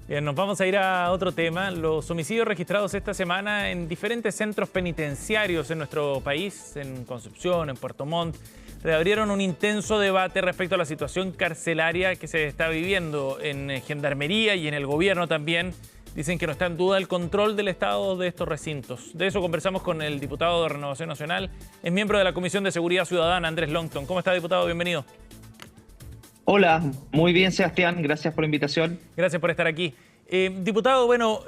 Bien, nos vamos a ir a otro tema. Los homicidios registrados esta semana en diferentes centros penitenciarios en nuestro país, en Concepción, en Puerto Montt, reabrieron un intenso debate respecto a la situación carcelaria que se está viviendo en Gendarmería y en el gobierno también. Dicen que no está en duda el control del Estado de estos recintos. De eso conversamos con el diputado de Renovación Nacional, es miembro de la Comisión de Seguridad Ciudadana, Andrés Longton. ¿Cómo está, diputado? Bienvenido. Hola, muy bien, Sebastián, gracias por la invitación. Gracias por estar aquí. Diputado, bueno,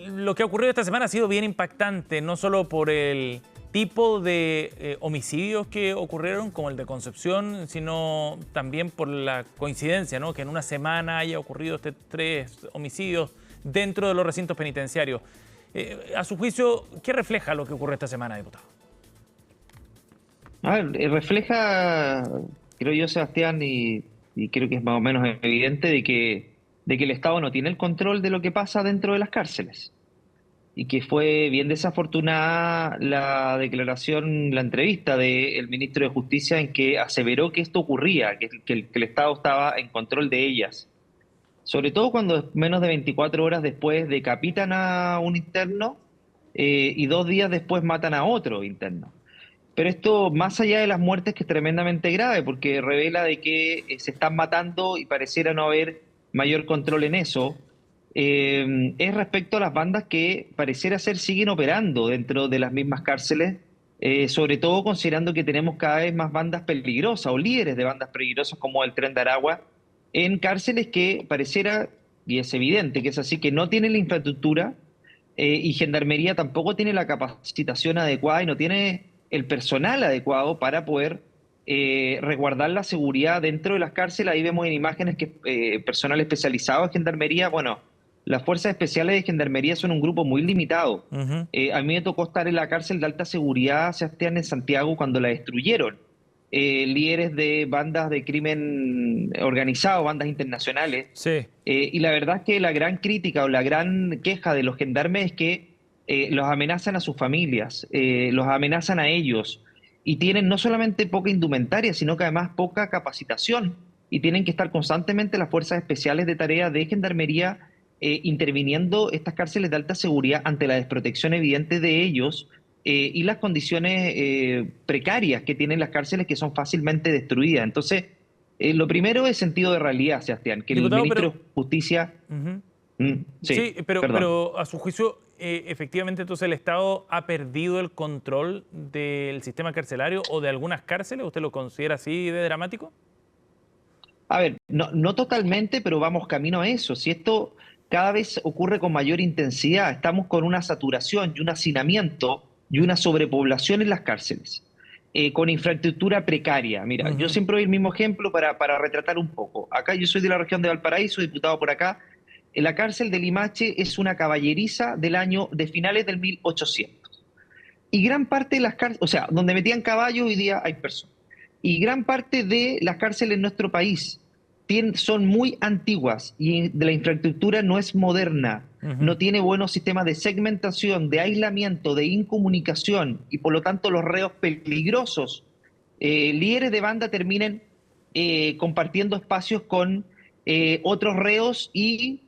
lo que ha ocurrido esta semana ha sido bien impactante, no solo por el tipo de homicidios que ocurrieron, como el de Concepción, sino también por la coincidencia, ¿no? Que en una semana haya ocurrido tres homicidios dentro de los recintos penitenciarios. A su juicio, ¿qué refleja lo que ocurrió esta semana, diputado? A ver, refleja, creo yo, Sebastián, y creo que es más o menos evidente de que el Estado no tiene el control de lo que pasa dentro de las cárceles. Y que fue bien desafortunada la declaración, la entrevista del ministro de Justicia en que aseveró que esto ocurría, que el Estado estaba en control de ellas. Sobre todo cuando menos de 24 horas después decapitan a un interno y 2 días después matan a otro interno. Pero esto, más allá de las muertes, que es tremendamente grave, porque revela de que se están matando y pareciera no haber mayor control en eso, es respecto a las bandas que pareciera ser siguen operando dentro de las mismas cárceles, sobre todo considerando que tenemos cada vez más bandas peligrosas o líderes de bandas peligrosas como el Tren de Aragua, en cárceles que pareciera, y es evidente que es así, que no tienen la infraestructura y Gendarmería tampoco tiene la capacitación adecuada y no tiene el personal adecuado para poder resguardar la seguridad dentro de las cárceles. Ahí vemos en imágenes que personal especializado en Gendarmería, bueno, las fuerzas especiales de Gendarmería son un grupo muy limitado. Ujú. A mí me tocó estar en la cárcel de alta seguridad, Sebastián, en Santiago, cuando la destruyeron. Líderes de bandas de crimen organizado, bandas internacionales, Sí. y la verdad es que la gran crítica o la gran queja de los gendarmes es que los amenazan a sus familias, los amenazan a ellos y tienen no solamente poca indumentaria, sino que además poca capacitación y tienen que estar constantemente las fuerzas especiales de tarea de gendarmería interviniendo estas cárceles de alta seguridad ante la desprotección evidente de ellos y las condiciones precarias que tienen las cárceles que son fácilmente destruidas. Entonces, lo primero es sentido de realidad, Sebastián, que el Diputado, ministro pero... de Justicia, Ujú. Sí, sí, perdón. pero a su juicio, efectivamente, entonces el Estado ha perdido el control del sistema carcelario o de algunas cárceles. ¿Usted lo considera así de dramático? A ver, no totalmente, pero vamos camino a eso. Si esto cada vez ocurre con mayor intensidad, estamos con una saturación y un hacinamiento y una sobrepoblación en las cárceles, con infraestructura precaria. Mira, yo Ujú. siempre doy el mismo ejemplo para retratar un poco. Acá yo soy de la región de Valparaíso, diputado por acá. La cárcel de Limache es una caballeriza del año de finales del 1800. Y gran parte de las cárceles, o sea, donde metían caballos hoy día hay personas. Y gran parte de las cárceles en nuestro país son muy antiguas y de la infraestructura no es moderna, Ujú. no tiene buenos sistemas de segmentación, de aislamiento, de incomunicación y por lo tanto los reos peligrosos, líderes de banda terminen compartiendo espacios con otros reos y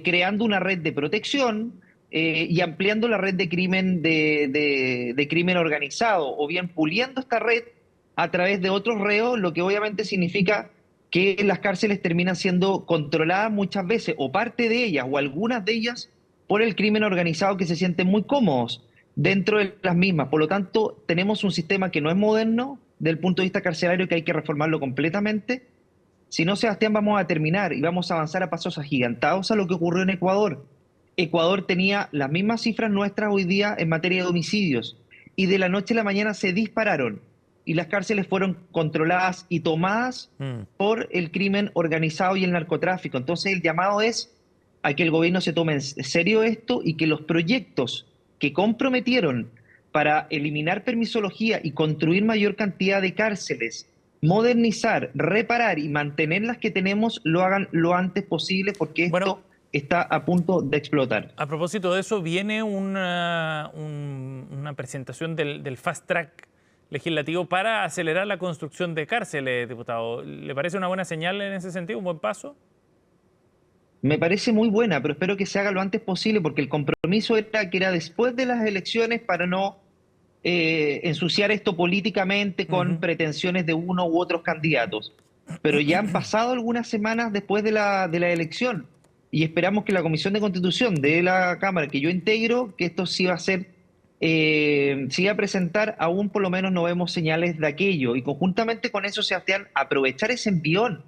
creando una red de protección y ampliando la red de crimen de crimen organizado, o bien puliendo esta red a través de otros reos, lo que obviamente significa que las cárceles terminan siendo controladas muchas veces, o parte de ellas, o algunas de ellas, por el crimen organizado que se sienten muy cómodos dentro de las mismas. Por lo tanto, tenemos un sistema que no es moderno desde el punto de vista carcelario, que hay que reformarlo completamente. Si no, Sebastián, vamos a terminar y vamos a avanzar a pasos agigantados a lo que ocurrió en Ecuador. Ecuador tenía las mismas cifras nuestras hoy día en materia de homicidios y de la noche a la mañana se dispararon y las cárceles fueron controladas y tomadas Mm. por el crimen organizado y el narcotráfico. Entonces el llamado es a que el gobierno se tome en serio esto y que los proyectos que comprometieron para eliminar permisología y construir mayor cantidad de cárceles, modernizar, reparar y mantener las que tenemos, lo hagan lo antes posible porque Bueno, esto está a punto de explotar. a propósito de eso, viene una presentación del Fast Track legislativo para acelerar la construcción de cárceles, diputado. ¿Le parece una buena señal en ese sentido, un buen paso? Me parece muy buena, pero espero que se haga lo antes posible porque el compromiso era que era después de las elecciones para no ensuciar esto políticamente con Ujú. pretensiones de uno u otros candidatos. Pero ya han pasado algunas semanas después de la elección y esperamos que la Comisión de Constitución de la Cámara que yo integro, que esto sí va a ser, sí va a presentar, aún por lo menos no vemos señales de aquello. Y conjuntamente con eso, Sebastián, aprovechar ese envión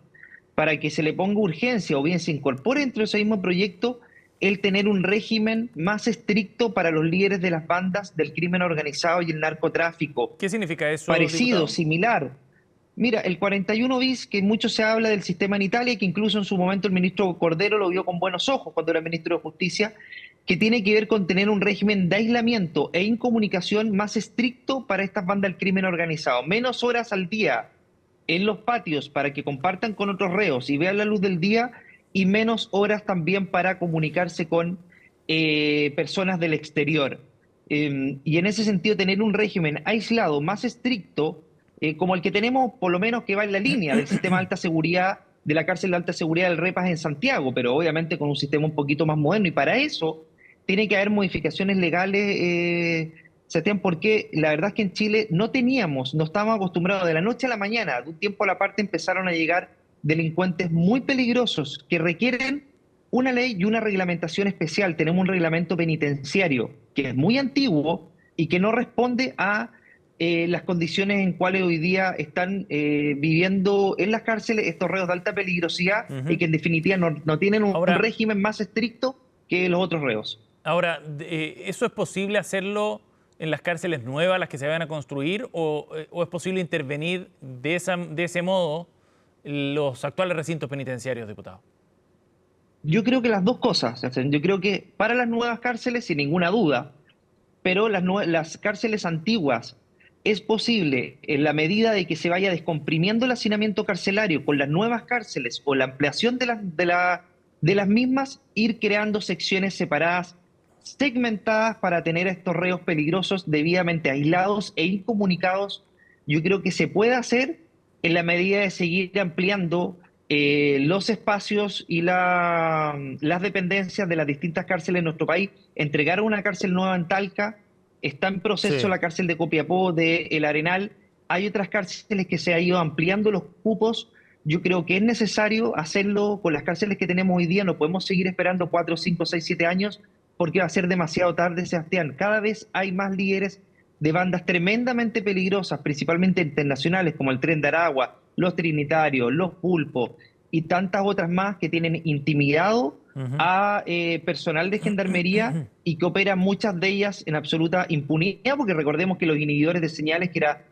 para que se le ponga urgencia o bien se incorpore dentro de ese mismo proyecto el tener un régimen más estricto para los líderes de las bandas del crimen organizado y el narcotráfico. ¿Qué significa eso, Parecido, diputado? similar. Mira, el 41 bis, que mucho se habla del sistema en Italia, que incluso en su momento el ministro Cordero lo vio con buenos ojos cuando era ministro de Justicia, que tiene que ver con tener un régimen de aislamiento e incomunicación más estricto para estas bandas del crimen organizado. Menos horas al día en los patios para que compartan con otros reos y vean la luz del día y menos horas también para comunicarse con personas del exterior. Y en ese sentido, tener un régimen aislado más estricto, como el que tenemos, por lo menos que va en la línea del sistema de alta seguridad, de la cárcel de alta seguridad del Repas en Santiago, pero obviamente con un sistema un poquito más moderno. Y para eso tiene que haber modificaciones legales, Sebastián, porque la verdad es que en Chile no teníamos, no estábamos acostumbrados de la noche a la mañana, de un tiempo a la parte empezaron a llegar delincuentes muy peligrosos que requieren una ley y una reglamentación especial. Tenemos un reglamento penitenciario que es muy antiguo y que no responde a las condiciones en cuales hoy día están viviendo en las cárceles estos reos de alta peligrosidad y Ujú. que en definitiva no tienen un Ahora, régimen más estricto que los otros reos. ¿eso es posible hacerlo en las cárceles nuevas, las que se van a construir, o es posible intervenir de ese modo los actuales recintos penitenciarios, diputado? Yo creo que las dos cosas. Yo creo que para las nuevas cárceles, sin ninguna duda, pero las cárceles antiguas es posible, en la medida de que se vaya descomprimiendo el hacinamiento carcelario con las nuevas cárceles o la ampliación de las mismas, ir creando secciones separadas, segmentadas para tener a estos reos peligrosos debidamente aislados e incomunicados. Yo creo que se puede hacer en la medida de seguir ampliando los espacios y las dependencias de las distintas cárceles en nuestro país. Entregar una cárcel nueva en Talca, está en proceso Sí. la cárcel de Copiapó, de El Arenal. Hay otras cárceles que se ha ido ampliando los cupos. Yo creo que es necesario hacerlo con las cárceles que tenemos hoy día. No podemos seguir esperando 4, 5, 6, 7 años porque va a ser demasiado tarde, Sebastián. Cada vez hay más líderes de bandas tremendamente peligrosas, principalmente internacionales, como el Tren de Aragua, los Trinitarios, los Pulpos y tantas otras más que tienen intimidado Ujú. a personal de gendarmería y que operan muchas de ellas en absoluta impunidad, porque recordemos que los inhibidores de señales, que era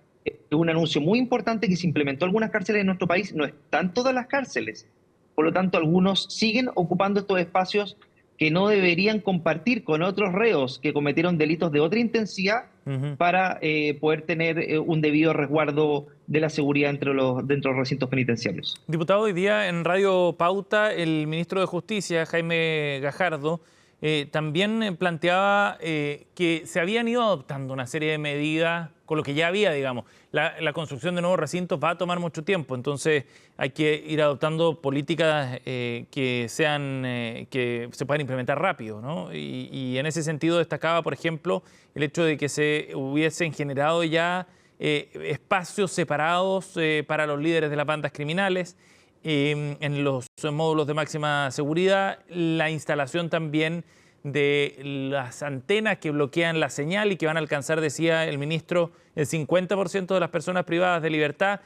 un anuncio muy importante que se implementó en algunas cárceles de nuestro país, no están todas las cárceles. Por lo tanto, algunos siguen ocupando estos espacios que no deberían compartir con otros reos que cometieron delitos de otra intensidad Ujú. para poder tener un debido resguardo de la seguridad dentro de los recintos penitenciarios. Diputado, hoy día en Radio Pauta, el ministro de Justicia, Jaime Gajardo, también planteaba que se habían ido adoptando una serie de medidas con lo que ya había, digamos. La construcción de nuevos recintos va a tomar mucho tiempo, entonces hay que ir adoptando políticas que se puedan implementar rápido, ¿no? Y en ese sentido destacaba, por ejemplo, el hecho de que se hubiesen generado ya espacios separados para los líderes de las bandas criminales, en los módulos de máxima seguridad, la instalación también de las antenas que bloquean la señal y que van a alcanzar, decía el ministro, el 50% de las personas privadas de libertad,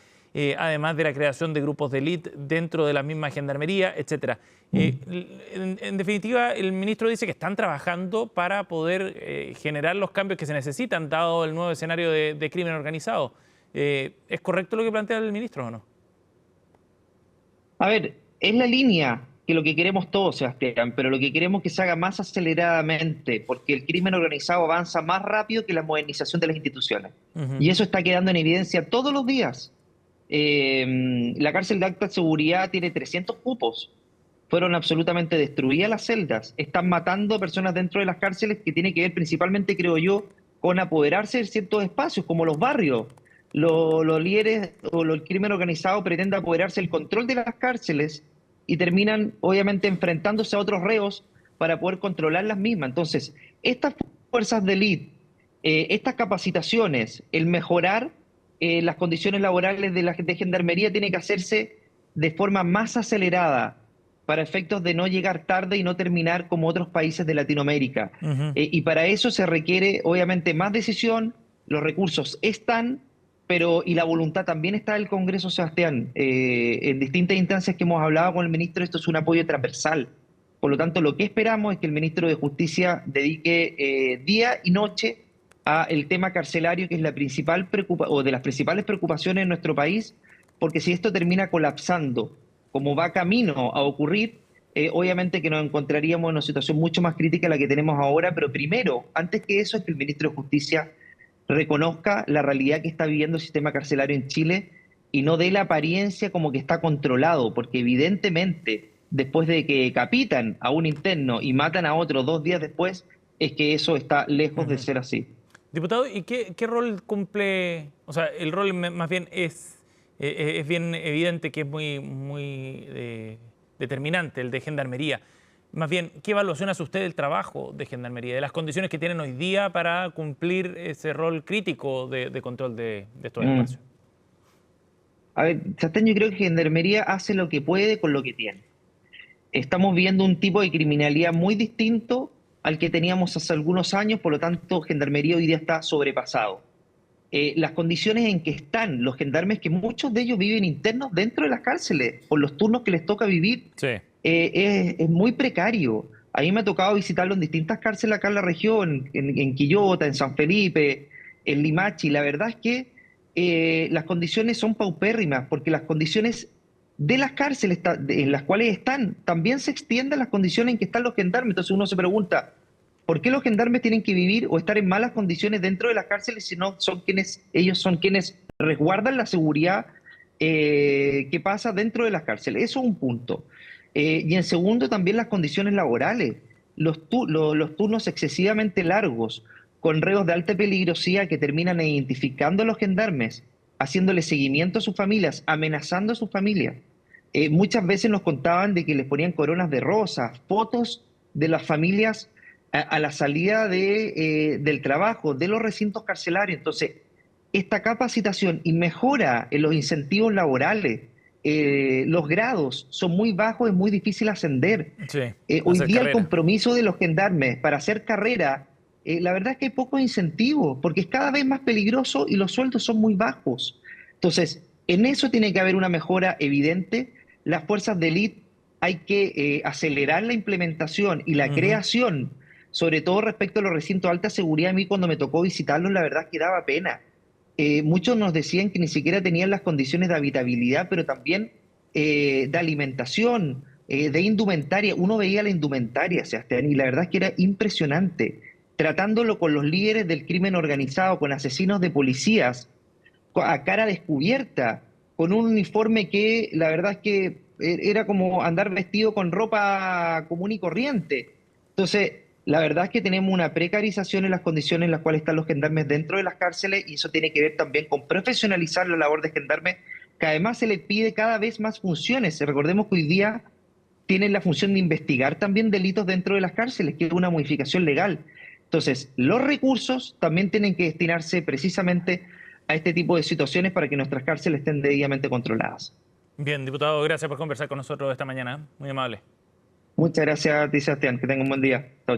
además de la creación de grupos de élite dentro de la misma gendarmería, etcétera. En definitiva, el ministro dice que están trabajando para poder generar los cambios que se necesitan, dado el nuevo escenario de crimen organizado. ¿Es correcto lo que plantea el ministro o no? A ver, es la línea que lo que queremos todos, Sebastián, pero lo que queremos es que se haga más aceleradamente, porque el crimen organizado avanza más rápido que la modernización de las instituciones. Ujú. Y eso está quedando en evidencia todos los días. La cárcel de alta seguridad tiene 300 cupos. Fueron absolutamente destruidas las celdas. Están matando personas dentro de las cárceles, que tiene que ver principalmente, creo yo, con apoderarse de ciertos espacios, como los barrios. Los líderes o el crimen organizado pretende apoderarse del control de las cárceles y terminan obviamente enfrentándose a otros reos para poder controlar las mismas. Entonces, estas fuerzas de élite, estas capacitaciones, el mejorar las condiciones laborales de gendarmería tiene que hacerse de forma más acelerada para efectos de no llegar tarde y no terminar como otros países de Latinoamérica. Ujú. Y para eso se requiere obviamente más decisión, los recursos están, pero y la voluntad también está del Congreso, Sebastián. En distintas instancias que hemos hablado con el ministro, esto es un apoyo transversal. Por lo tanto, lo que esperamos es que el ministro de Justicia dedique día y noche a el tema carcelario, que es la principal o de las principales preocupaciones en nuestro país, porque si esto termina colapsando, como va camino a ocurrir, obviamente que nos encontraríamos en una situación mucho más crítica a la que tenemos ahora, pero primero, antes que eso, es que el ministro de Justicia reconozca la realidad que está viviendo el sistema carcelario en Chile y no dé la apariencia como que está controlado, porque evidentemente después de que capitan a un interno y matan a otro 2 días después, es que eso está lejos de Ujú. ser así. Diputado, ¿y qué rol cumple? O sea, el rol más bien es bien evidente que es muy determinante, el de Gendarmería. Más bien, ¿qué evaluación hace usted del trabajo de Gendarmería, de las condiciones que tienen hoy día para cumplir ese rol crítico de control de estos Mm. espacios? A ver, Sebastián, yo creo que Gendarmería hace lo que puede con lo que tiene. Estamos viendo un tipo de criminalidad muy distinto al que teníamos hace algunos años, por lo tanto, Gendarmería hoy día está sobrepasado. Las condiciones en que están los gendarmes, que muchos de ellos viven internos dentro de las cárceles, por los turnos que les toca vivir, Sí. es muy precario. A mí me ha tocado visitarlo en distintas cárceles acá en la región, en Quillota, en San Felipe, en Limache. La verdad es que las condiciones son paupérrimas, porque las condiciones de las cárceles en las cuales están, también se extienden las condiciones en que están los gendarmes. Entonces uno se pregunta, ¿por qué los gendarmes tienen que vivir o estar en malas condiciones dentro de las cárceles si no son ellos son quienes resguardan la seguridad que pasa dentro de las cárceles? Eso es un punto. Y en segundo, también las condiciones laborales. Los turnos excesivamente largos, con reos de alta peligrosidad que terminan identificando a los gendarmes, haciéndole seguimiento a sus familias, amenazando a sus familias. Muchas veces nos contaban de que les ponían coronas de rosas, fotos de las familias a la salida del trabajo, de los recintos carcelarios. Entonces, esta capacitación y mejora en los incentivos laborales, los grados son muy bajos, es muy difícil ascender. Sí, Hoy hacer día el carrera. compromiso de los gendarmes para hacer carrera, la verdad es que hay pocos incentivos, porque es cada vez más peligroso y los sueldos son muy bajos. Entonces, en eso tiene que haber una mejora evidente. Las fuerzas de élite hay que acelerar la implementación y la Ujú. creación, sobre todo respecto a los recintos de alta seguridad. A mí cuando me tocó visitarlos, la verdad es que daba pena. Muchos nos decían que ni siquiera tenían las condiciones de habitabilidad, pero también de alimentación, de indumentaria. Uno veía la indumentaria, Sebastián, y la verdad es que era impresionante. Tratándolo con los líderes del crimen organizado, con asesinos de policías, a cara descubierta, con un uniforme que la verdad es que era como andar vestido con ropa común y corriente. Entonces, la verdad es que tenemos una precarización en las condiciones en las cuales están los gendarmes dentro de las cárceles, y eso tiene que ver también con profesionalizar la labor de gendarmes, que además se le pide cada vez más funciones. Recordemos que hoy día tienen la función de investigar también delitos dentro de las cárceles, que es una modificación legal. Entonces, los recursos también tienen que destinarse precisamente a este tipo de situaciones para que nuestras cárceles estén debidamente controladas. Bien, diputado, gracias por conversar con nosotros esta mañana. Muy amable. Muchas gracias a ti, Sebastián. Que tenga un buen día. Chao.